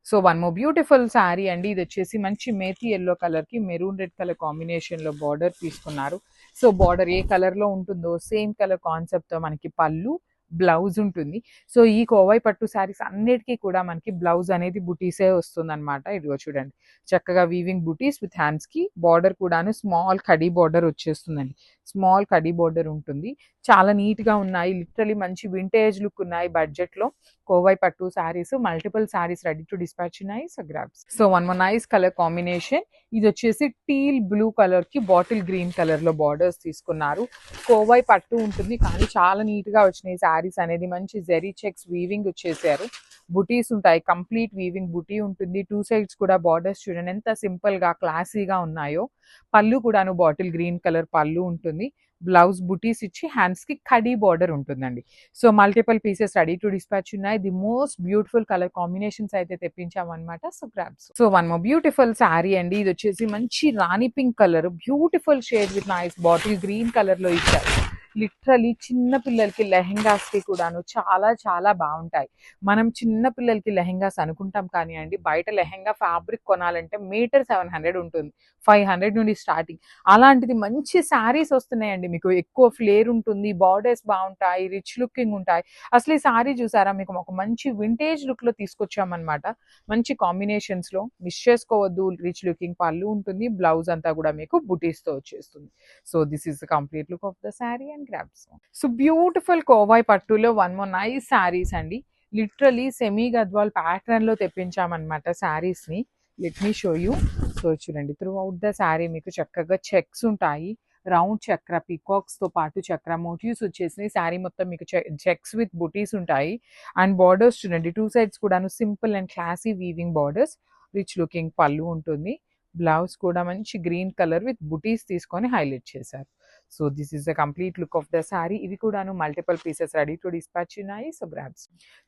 So one more beautiful sari అండి. ఇది వచ్చేసి మంచి మేతి ఎల్లో కలర్ కి మెరూన్ రెడ్ కలర్ కాంబినేషన్ లో బార్డర్ తీసుకున్నారు. సో బార్డర్ ఏ కలర్ లో ఉంటుందో సేమ్ కలర్ కాన్సెప్ట్ తో మనకి పళ్ళు బ్లౌజ్ ఉంటుంది. సో ఈ కోవై పట్టు శారీస్ అన్నిటికీ కూడా మనకి బ్లౌజ్ అనేది బుటీసే వస్తుంది అనమాట. ఇదిగో చూడండి, చక్కగా వీవింగ్ బుటీస్ విత్ హ్యాండ్స్ కి బార్డర్ కూడాను స్మాల్ కడీ బార్డర్ వచ్చేస్తుందండి. స్మాల్ కడీ బార్డర్ ఉంటుంది. చాలా నీట్ గా ఉన్నాయి. లిటరలీ మంచి వింటేజ్ లుక్ ఉన్నాయి. బడ్జెట్ లో కోవై పట్టు saris, multiple saris ready to dispatch ఉన్నాయి. So grabs. So one more nice colour combination. ఇది వచ్చేసి టీల్ బ్లూ కలర్ కి బాటిల్ గ్రీన్ కలర్ లో బార్డర్స్ తీసుకున్నారు. కోవై పట్టు ఉంటుంది కానీ చాలా నీట్ గా వచ్చినాయి శారీస్ అనేది. మంచి జెరీ చెక్స్ వీవింగ్ వచ్చేసారు. బుటీస్ ఉంటాయి, కంప్లీట్ వీవింగ్ బుటీ ఉంటుంది. టూ సైడ్స్ కూడా బార్డర్స్ చూడండి ఎంత సింపుల్ గా క్లాసీగా ఉన్నాయో. పళ్ళు కూడాను బాటిల్ గ్రీన్ కలర్ పళ్ళు ఉంటుంది. బ్లౌజ్ బుటీస్ ఇచ్చి హ్యాండ్స్ కి కడీ బార్డర్ ఉంటుందండి. So multiple pieces ready to dispatch ఉన్నాయి. The most beautiful colour combinations అయితే తెప్పించాం అనమాట. So grabs. So one more beautiful sari అండి. ఇది వచ్చేసి మంచి రాణి pink colour, beautiful shade with nice bottle green colour లో ఇచ్చారు. లిటరలీ చిన్న పిల్లలకి లెహెంగాస్ కి కూడాను చాలా చాలా బాగుంటాయి. మనం చిన్న పిల్లలకి లెహెంగాస్ అనుకుంటాం కానీ అండి, బయట లెహెంగా ఫ్యాబ్రిక్ కొనాలంటే మీటర్ 700 ఉంటుంది, 500 నుండి స్టార్టింగ్. అలాంటిది మంచి శారీస్ వస్తున్నాయండి. మీకు ఎక్కువ ఫ్లేర్ ఉంటుంది, బార్డర్స్ బాగుంటాయి, రిచ్ లుకింగ్ ఉంటాయి. అసలు ఈ శారీ చూసారా, మీకు ఒక మంచి వింటేజ్ లుక్ లో తీసుకొచ్చామన్నమాట. మంచి కాంబినేషన్స్ లో మిస్ చేసుకోవద్దు. రిచ్ లుకింగ్ పళ్ళు ఉంటుంది, బ్లౌజ్ అంతా కూడా మీకు బుటీస్ తో వచ్చేస్తుంది. So this is the complete look of the sari and grabs. So beautiful Kovai పట్టులో వన్ మోర్ నైస్ శారీస్ అండి. లిటరలీ సెమీ గద్వాల్ ప్యాటర్న్ లో తెప్పించామన్నమాట శారీస్ ని. Let me show you. So చూడండి, త్రూ అవుట్ ద శారీ మీకు చక్కగా చెక్స్ ఉంటాయి. రౌండ్ చక్ర పీకాక్స్ తో పాటు చక్ర మోటివ్స్ వచ్చేసినాయి. శారీ మొత్తం మీకు చెక్స్ విత్ బుటీస్ ఉంటాయి. అండ్ బార్డర్స్ చూడండి, టూ సైడ్స్ కూడాను simple and classy weaving borders. Rich looking పళ్ళు ఉంటుంది. బ్లౌజ్ కూడా మంచి గ్రీన్ కలర్ విత్ బుటీస్ తీసుకొని హైలైట్ చేశారు. So this is the complete look of the sari. ఇవి కూడాను multiple pieces ready to dispatch ఉన్నాయి. So grabs.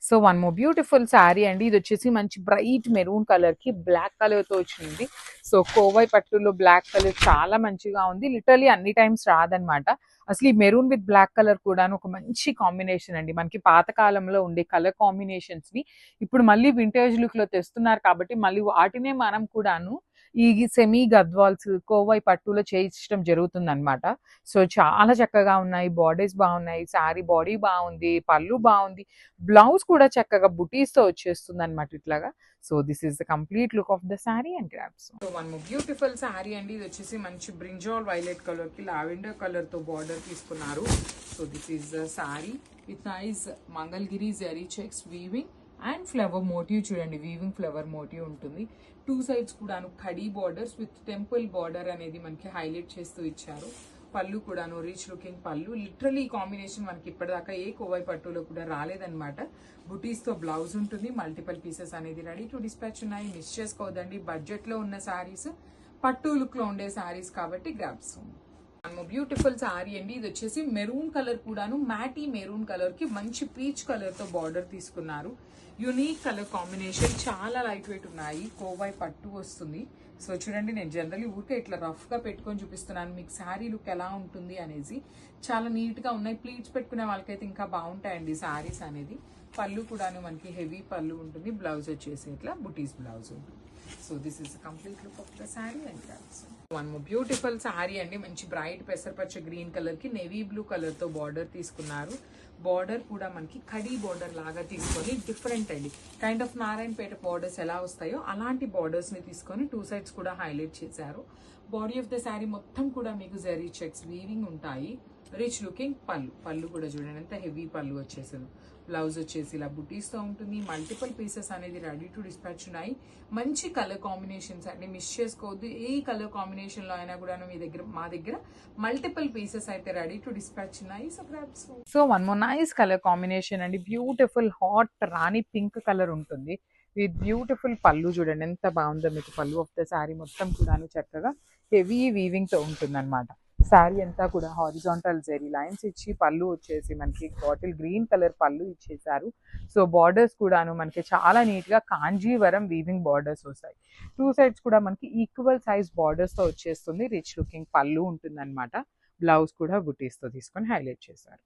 So one more beautiful sari అండి. ఇది వచ్చేసి మంచి బ్రైట్ మెరూన్ కలర్ కి బ్లాక్ కలర్ తో వచ్చింది. సో కోవై పట్టులో బ్లాక్ కలర్ చాలా మంచిగా ఉంది. లిటరలీ అన్ని టైమ్స్ రాదనమాట. అసలు ఈ మెరూన్ విత్ బ్లాక్ కలర్ కూడాను ఒక మంచి కాంబినేషన్ అండి. మనకి పాతకాలంలో ఉండే కలర్ కాంబినేషన్స్ ని ఇప్పుడు మళ్ళీ వింటేజ్ లుక్ లో తెస్తున్నారు కాబట్టి మళ్ళీ వాటినే మనం కూడాను ఈ సెమీ గద్వాల్స్ కోవై పట్టులో చేయించడం జరుగుతుంది అనమాట. సో చాలా చక్కగా ఉన్నాయి. బాడీస్ బాగున్నాయి. శారీ బాడీ బాగుంది, పళ్ళు బాగుంది, బ్లౌజ్ కూడా చక్కగా బుటీస్ తో వచ్చేస్తుంది అనమాట ఇట్లాగా. So this is the complete look of the sari and grabs. So one beautiful sari అండి. ఇది వచ్చేసి మంచి బ్రింజాల్ వైలెట్ కలర్ కి లావెండర్ కలర్ తో బార్డర్ తీసుకున్నారు. So this is the sari with nice Mangalagiri zari checks weaving and flower motive చూడండి, weaving flower motive ఉంటుంది. Two sides కూడాను khadi borders with temple border అనేది మనకి హైలైట్ చేస్తూ ఇచ్చారు. పళ్ళు కూడాను రిచ్ లుకింగ్ పళ్ళు. లిటరలీ ఈ కాంబినేషన్ మనకి ఇప్పటిదాకా ఏ కోవై పట్టులో కూడా రాలేదన్నమాట. బుటీస్ తో బ్లౌజ్ ఉంటుంది. మల్టిపుల్ పీసెస్ అనేది రెడీ టు డిస్పాచ్ ఉన్నాయి. మిస్ చేసుకోవద్దండి. బడ్జెట్ లో ఉన్న శారీస్, పట్టు లుక్ లో ఉండే శారీస్ కాబట్టి గ్రాబ్స్. బ్యూటిఫుల్ శారీ అండి. ఇది వచ్చేసి మెరూన్ కలర్ కూడాను మ్యాటీ మెరూన్ కలర్ కి మంచి పీచ్ కలర్ తో బార్డర్ తీసుకున్నారు. యూనిక్ కలర్ కాంబినేషన్, చాలా లైట్ వెయిట్ ఉన్నాయి. కోవై పట్టు వస్తుంది. సో చూడండి, నేను జనరల్లీ ఊరికే ఇట్లా రఫ్ గా పెట్టుకొని చూపిస్తున్నాను మీకు శారీ లుక్ ఎలా ఉంటుంది అనేసి. చాలా నీట్ గా ఉన్నాయి. ప్లీట్స్ పెట్టుకునే వాళ్ళకైతే ఇంకా బాగుంటాయండి శారీస్ అనేది. పళ్ళు కూడాను మనకి హెవీ పళ్ళు ఉంటుంది. బ్లౌజ్ వచ్చేసి ఇట్లా బుటీస్ బ్లౌజ్ ఉంటుంది. So this is complete look of the sari and grabs. One more beautiful sari అండి. మంచి బ్రైట్ పెసరపచ్చ గ్రీన్ కలర్ కి నేవీ బ్లూ కలర్ తో బార్డర్ తీసుకున్నారు. బార్డర్ కూడా మనకి కడీ బార్డర్ లాగా తీసుకొని డిఫరెంట్ అండి. కైండ్ ఆఫ్ నారాయణపేట బార్డర్స్ ఎలా వస్తాయో అలాంటి బార్డర్స్ ని తీసుకొని టూ సైడ్స్ కూడా హైలైట్ చేశారు. బాడీ ఆఫ్ ద శారీ మొత్తం కూడా మీకు జరీ చెక్స్ వీవింగ్ ఉంటాయి. రిచ్ లుకింగ్ పళ్ళు కూడా చూడండి ఎంత హెవీ పళ్ళు వచ్చేసారు. బ్లౌజ్ వచ్చేసి ఇలా బుటీస్ తో ఉంటుంది. మల్టిపుల్ పీసెస్ అనేది రెడీ టు డిస్పాచ్ ఉన్నాయి. మంచి కలర్ కాంబినేషన్స్ అండి, మిస్ చేసుకోవద్దు. ఏ కలర్ కాంబినేషన్ లో అయినా కూడా మా దగ్గర మల్టిపుల్ పీసెస్ అయితే రెడీ టు డిస్పాచ్ ఉన్నాయి. So one more nice colour combination అండి. బ్యూటిఫుల్ హాట్ రాణి పింక్ కలర్ ఉంటుంది. విత్ బ్యూటిఫుల్ పళ్ళు చూడండి ఎంత బాగుందో. మీకు పళ్ళు ఆఫ్ ద శారీ మొత్తం కూడా చక్కగా హెవీ వీవింగ్ తో ఉంటుంది అనమాట. శారీ అంతా కూడా హారిజాంటల్ జెరీ లైన్స్ ఇచ్చి పళ్ళు వచ్చేసి మనకి బాటిల్ గ్రీన్ కలర్ పళ్ళు ఇచ్చేసారు. సో బార్డర్స్ కూడాను మనకి చాలా నీట్ గా కాంజీవరం వీవింగ్ బార్డర్స్ వస్తాయి. టూ సైడ్స్ కూడా మనకి ఈక్వల్ సైజ్ బార్డర్స్ తో వచ్చేస్తుంది. రిచ్ లుకింగ్ పళ్ళు ఉంటుంది అనమాట. బ్లౌజ్ కూడా బుటీస్ తో తీసుకొని హైలైట్ చేశారు.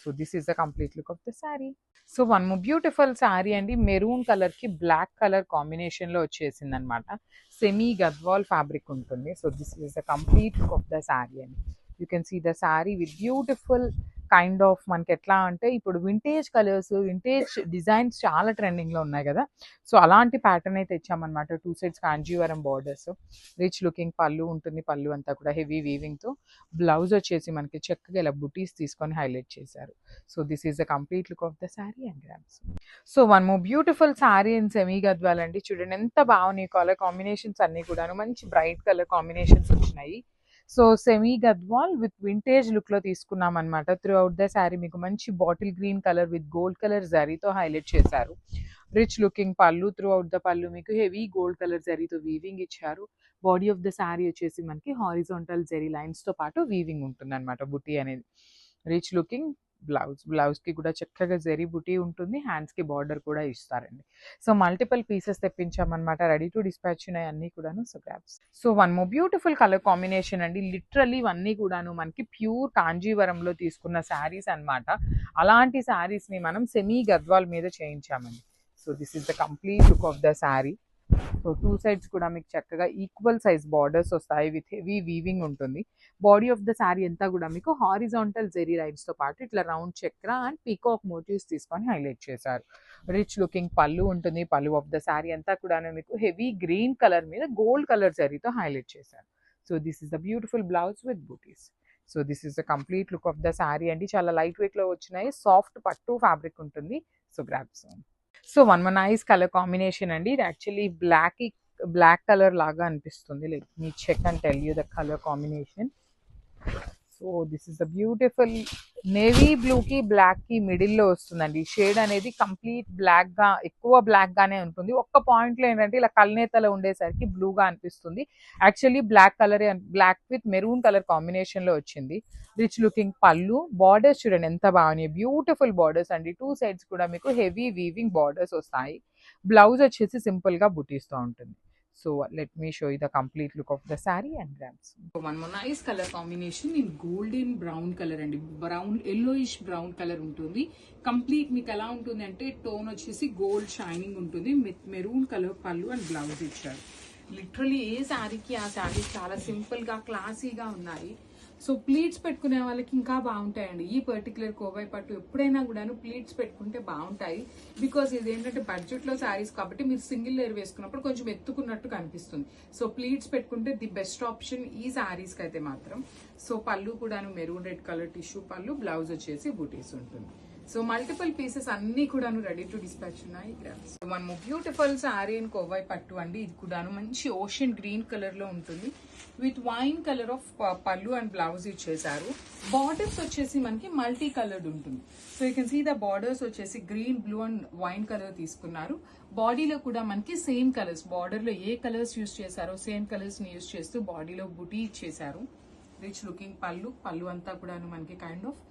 So this is the complete look of the sari. So one more beautiful sari అండి, మెరూన్ కలర్ కి బ్లాక్ కలర్ కాంబినేషన్ లో వచ్చేసింది అనమాట. సెమీ గద్వాల్ ఫ్యాబ్రిక్ ఉంటుంది. So this is the complete look of the sari అండి. You can see the sari with beautiful kind of, మనకి ఎట్లా అంటే ఇప్పుడు వింటేజ్ కలర్స్, వింటేజ్ డిజైన్స్ చాలా ట్రెండింగ్ లో ఉన్నాయి కదా. సో అలాంటి ప్యాటర్న్ అయితే ఇచ్చామన్నమాట. 2 sides Kanjeevaram borders, rich looking పళ్ళు ఉంటుంది. పళ్ళు అంతా కూడా హెవీ వీవింగ్ తో, బ్లౌజ్ వచ్చేసి మనకి చక్కగా ఇలా బుటీస్ తీసుకొని హైలైట్ చేశారు. So this is the complete look of the sari and grams. So one more beautiful sari in semi Gadwal అండి. చూడండి ఎంత బాగున్నాయి కలర్ కాంబినేషన్స్ అన్ని కూడాను, మంచి బ్రైట్ కలర్ కాంబినేషన్స్ వచ్చినాయి. So semi Gadwal with vintage look లో తీసుకున్నాం అనమాట. త్రూ అవుట్ ద శారీ మీకు మంచి bottle green colour with gold colour జరీతో హైలైట్ చేశారు. రిచ్ లుకింగ్ పళ్ళు, త్రూ అవుట్ ద పళ్ళు మీకు హెవీ గోల్డ్ కలర్ జరీతో వీవింగ్ ఇచ్చారు. బాడీ ఆఫ్ ద శారీ వచ్చేసి మనకి హారిజాంటల్ జరీ లైన్స్ తో పాటు వీవింగ్ ఉంటుంది అనమాట, బుటీ అనేది. రిచ్ లుకింగ్ బ్లౌజ్ కి కూడా చక్కగా జరీ బుటీ ఉంటుంది. హ్యాండ్స్ కి బార్డర్ కూడా ఇస్తారండి. సో మల్టిపుల్ పీసెస్ తెప్పించామన్నమాట, రెడీ టు డిస్పాచ్ ఉన్నాయి అన్ని కూడాను. So grabs. So one more beautiful colour combination అండి. లిటరల్లీ ఇవన్నీ కూడాను మనకి ప్యూర్ కాంజీవరంలో తీసుకున్న శారీస్ అన్నమాట. అలాంటి శారీస్ ని మనం సెమీ గద్వాల్ మీద చేయించామండి. So this is the complete look of the sari. So 2 sides కూడా మీకు చక్కగా ఈక్వల్ సైజ్ బార్డర్స్ వస్తాయి విత్ హెవీ వీవింగ్ ఉంటుంది. బాడీ ఆఫ్ ద శారీ అంతా కూడా మీకు హారిజాంటల్ జెరీ లైన్స్ తో పాటు ఇట్లా రౌండ్ చక్ర అండ్ పీకాక్ మోటివ్స్ తీసుకొని హైలైట్ చేశారు. రిచ్ లుకింగ్ పళ్ళు ఉంటుంది. పళ్ళు ఆఫ్ ద శారీ అంతా కూడా మీకు హెవీ గ్రీన్ కలర్ మీద గోల్డ్ కలర్ జరీతో హైలైట్ చేశారు. So this is the beautiful blouse with butis. So this is the complete look of the sari అండి. చాలా లైట్ వెయిట్ లో వచ్చినాయి. సాఫ్ట్ పట్టు ఫ్యాబ్రిక్ ఉంటుంది. So grabs. So one more nice colour combination అండి. ఇది యాక్చువల్లీ బ్లాక్ కలర్ లాగా అనిపిస్తుంది. Like me check and tell you the colour combination. So this is the beautiful navy blue కి black కి మిడిల్ లో వస్తుందండి. షేడ్ అనేది కంప్లీట్ బ్లాక్ గా, ఎక్కువ బ్లాక్ గానే ఉంటుంది. ఒక్క పాయింట్ లో ఏంటంటే ఇలా కల్నేతలో ఉండేసరికి బ్లూగా అనిపిస్తుంది. Actually black colour, black with maroon colour combination లో వచ్చింది. రిచ్ లుకింగ్ పళ్ళు, బార్డర్స్ చూడండి ఎంత బాగున్నాయి, బ్యూటిఫుల్ బార్డర్స్ అండి. 2 సైడ్స్ కూడా మీకు హెవీ వీవింగ్ బార్డర్స్ వస్తాయి. బ్లౌజ్ వచ్చేసి సింపుల్ గా బుటీస్ తో ఉంటుంది. So let me show you the complete look of the saree and grams. So one more nice color combination in golden brown color and brown yellowish brown color ఉంటుంది. Complete మీకు ఎలా ఉంటుంది అంటే tone వచ్చేసి gold shining ఉంటుంది. Maroon colour పళ్ళు and blouse ఇచ్చారు. Literally ఏ శారీకి ఆ శారీ చాలా సింపుల్ గా క్లాసీగా ఉన్నాయి. సో ప్లీట్స్ పెట్టుకునే వాళ్ళకి ఇంకా బాగుంటాయండి. ఈ పర్టికులర్ కోవై పట్టు ఎప్పుడైనా కూడాను ప్లీట్స్ పెట్టుకుంటే బాగుంటాయి. బికాస్ ఇది ఏంటంటే బడ్జెట్ లో శారీస్ కాబట్టి మీరు సింగిల్ లేయర్ వేసుకున్నప్పుడు కొంచెం ఎత్తుకున్నట్టు కనిపిస్తుంది. సో ప్లీట్స్ పెట్టుకుంటే ది బెస్ట్ ఆప్షన్ ఈ శారీస్ కి అయితే మాత్రం. సో పళ్ళు కూడాను మెరూన్ రెడ్ కలర్ టిష్యూ పళ్ళు, బ్లౌజ్ వచ్చేసి బూటీస్ ఉంటుంది. సో మల్టిపుల్ పీసెస్ అన్ని కూడాను రెడీ టు డిస్పాచ్ ఉన్నాయి. One more beautiful sari in Kovai పట్టు అండి. ఇది కూడాను మంచి ఓషన్ గ్రీన్ కలర్ లో ఉంటుంది. With wine colour of pallu and blouse ఇచ్చేసారు. బార్డర్స్ వచ్చేసి మనకి మల్టీ కలర్డ్ ఉంటుంది. So you can see the borders వచ్చేసి green, blue and wine colour తీసుకున్నారు. బాడీలో కూడా మనకి సేమ్ కలర్స్, బార్డర్ లో ఏ కలర్స్ యూజ్ చేశారో సేమ్ కలర్స్ ని యూజ్ చేస్తూ బాడీలో బుటీ ఇచ్చేసారు. రిచ్ లుకింగ్ పళ్ళు అంతా కూడాను మనకి కైండ్ ఆఫ్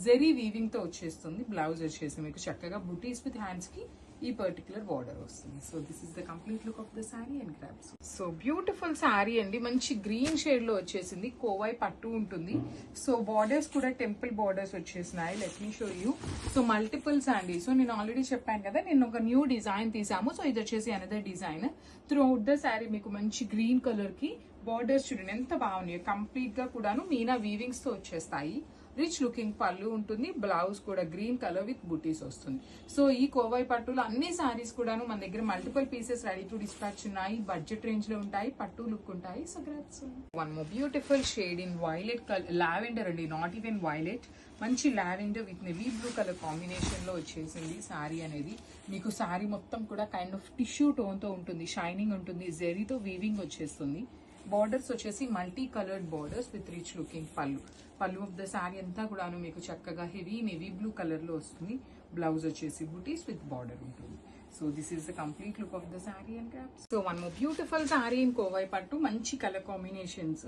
జెరీ వీవింగ్ తో వచ్చేస్తుంది. బ్లౌజ్ వచ్చేసి మీకు చక్కగా బుటీస్ విత్ హ్యాండ్స్ కి ఈ పర్టికులర్ బార్డర్ వస్తుంది. So this is the complete look of the sari and grabs. So beautiful sari అండి. మంచి గ్రీన్ షేడ్ లో వచ్చేసింది. కోవై పట్టు ఉంటుంది. సో బార్డర్స్ కూడా టెంపుల్ బార్డర్స్ వచ్చేసినాయి. Let me show you. So multiples అండి. సో నేను ఆల్రెడీ చెప్పాను కదా, నేను ఒక న్యూ డిజైన్ తీసాము. సో ఇది వచ్చేసి another design. Through out the sari మీకు మంచి గ్రీన్ కలర్ కి బార్డర్స్ చూడండి ఎంత బాగున్నాయి. కంప్లీట్ గా కూడాను మీనా వీవింగ్స్ తో వచ్చేస్తాయి. రిచ్ లుకింగ్ పళ్ళు ఉంటుంది. బ్లౌజ్ కూడా గ్రీన్ కలర్ విత్ బుటీస్ వస్తుంది. సో ఈ కోవై పట్టులో అన్ని సారీస్ కూడాను మన దగ్గర multiple pieces ready to dispatch ఉన్నాయి. బడ్జెట్ రేంజ్ లో ఉంటాయి, పట్టు లుక్ ఉంటాయి. So grabs. One more beautiful shade in violet colour, lavender అండి, నాట్ ఈవెన్ వైలెట్. మంచి lavender with navy blue colour combination లో వచ్చేసింది శారీ అనేది. మీకు శారీ మొత్తం కూడా కైండ్ ఆఫ్ టిష్యూ టోన్ తో ఉంటుంది, షైనింగ్ ఉంటుంది, జెరీతో వీవింగ్ వచ్చేస్తుంది. బార్డర్స్ వచ్చేసి multi coloured borders with rich looking పళ్ళు ఆఫ్ ద శారీ అంతా కూడాను మీకు చక్కగా హెవీ నేవీ బ్లూ కలర్ లో వస్తుంది. బ్లౌజ్ వచ్చేసి బుటీస్ విత్ బార్డర్ ఉంటుంది. So this is the complete look of the sari and caps. So one more beautiful sari in Kovai పట్టు, మంచి కలర్ కాంబినేషన్స్.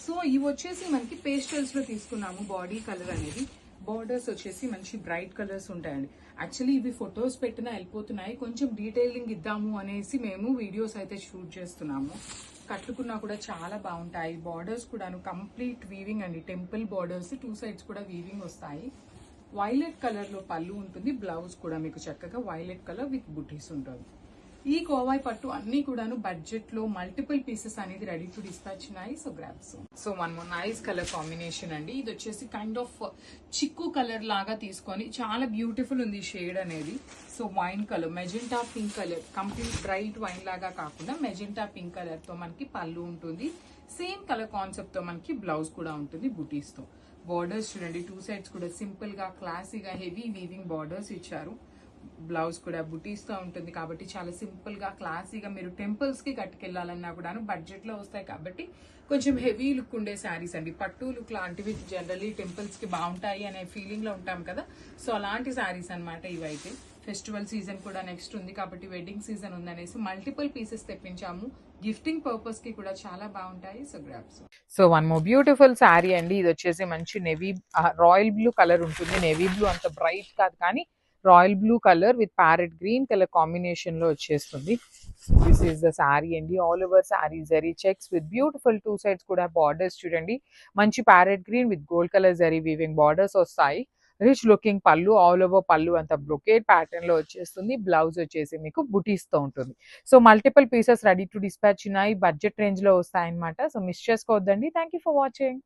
సో ఇవి వచ్చేసి మనకి పేస్టల్స్ లో తీసుకున్నాము. బాడీ కలర్ అనేది, బార్డర్స్ వచ్చేసి మంచి బ్రైట్ కలర్స్ ఉంటాయండి. యాక్చువల్లీ ఇవి ఫొటోస్ పెట్టినా వెళ్ళిపోతున్నాయి. కొంచెం డీటెయిలింగ్ ఇద్దాము అనేసి మేము వీడియోస్ అయితే షూట్ చేస్తున్నాము. కట్టుకున్నా కూడా చాలా బాగుంటాయి. బార్డర్స్ కూడాను కంప్లీట్ వీవింగ్ అండి, టెంపుల్ బార్డర్స్. 2 సైడ్స్ కూడా వీవింగ్ వస్తాయి. వైలెట్ కలర్ లో పళ్ళు ఉంటుంది, బ్లౌజ్ కూడా మీకు చక్కగా వైలెట్ కలర్ విత్ బుటీస్ ఉంటుంది. ఈ కోవాయి పట్టు అన్ని కూడాను బడ్జెట్ లో మల్టిపుల్ పీసెస్ అనేది రెడీ టు డిస్పాచ్ ఉన్నాయి. So grabs. So one more nice colour combination అండి. ఇది వచ్చేసి కైండ్ ఆఫ్ చిక్కు కలర్ లాగా తీసుకొని చాలా బ్యూటిఫుల్ ఉంది షేడ్ అనేది. So wine colour, magenta pink colour, complete bright wine లాగా కాకుండా మెజెంటా పింక్ కలర్ తో మనకి పళ్ళు ఉంటుంది. సేమ్ కలర్ కాన్సెప్ట్ తో మనకి బ్లౌజ్ కూడా ఉంటుంది బుటీస్ తో. బార్డర్స్ చూడండి, టూ సైడ్స్ కూడా సింపుల్ గా క్లాసీగా హెవీ వీవింగ్ బార్డర్స్ ఇచ్చారు. బ్లౌజ్ కూడా బుటీస్ తో ఉంటుంది కాబట్టి చాలా సింపుల్ గా క్లాసీగా మీరు టెంపుల్స్ కి కట్టుకెళ్లాలన్నా కూడా బడ్జెట్ లో వస్తాయి కాబట్టి కొంచెం హెవీ లుక్ ఉండే శారీస్ అండి. పట్టు లుక్ లాంటివి జనరల్లీ టెంపుల్స్ కి బాగుంటాయి అనే ఫీలింగ్ లో ఉంటాం కదా, సో అలాంటి శారీస్ అనమాట ఇవైతే. ఫెస్టివల్ సీజన్ కూడా నెక్స్ట్ ఉంది కాబట్టి వెడ్డింగ్ సీజన్ ఉందనేసి మల్టిపుల్ పీసెస్ తెప్పించాము. గిఫ్టింగ్ పర్పస్ కి కూడా చాలా బాగుంటాయి. So grabs. So one more beautiful sari అండి. ఇది వచ్చేసి మంచి నేవీ రాయల్ బ్లూ కలర్ ఉంటుంది. నేవీ బ్లూ అంత బ్రైట్ కాదు కానీ royal blue colour with parrot green colour combination లో వచ్చేస్తుంది. దిస్ ఈస్ ద శారీ అండి. All over sari zari checks with beautiful two sides కూడా బార్డర్స్ చూడండి. మంచి parrot green with gold colour zari weaving borders వస్తాయి. రిచ్ లుకింగ్ పళ్ళు, ఆల్ ఓవర్ పళ్ళు అంతా బ్రొకేట్ ప్యాటర్న్ లో వచ్చేస్తుంది. బ్లౌజ్ వచ్చేసి మీకు బుటీస్ తో ఉంటుంది. So multiple pieces ready to dispatch ఉన్నాయి. బడ్జెట్ రేంజ్ లో వస్తాయన్నమాట. సో మిస్ చేసుకోవద్దండి. Thank you for watching.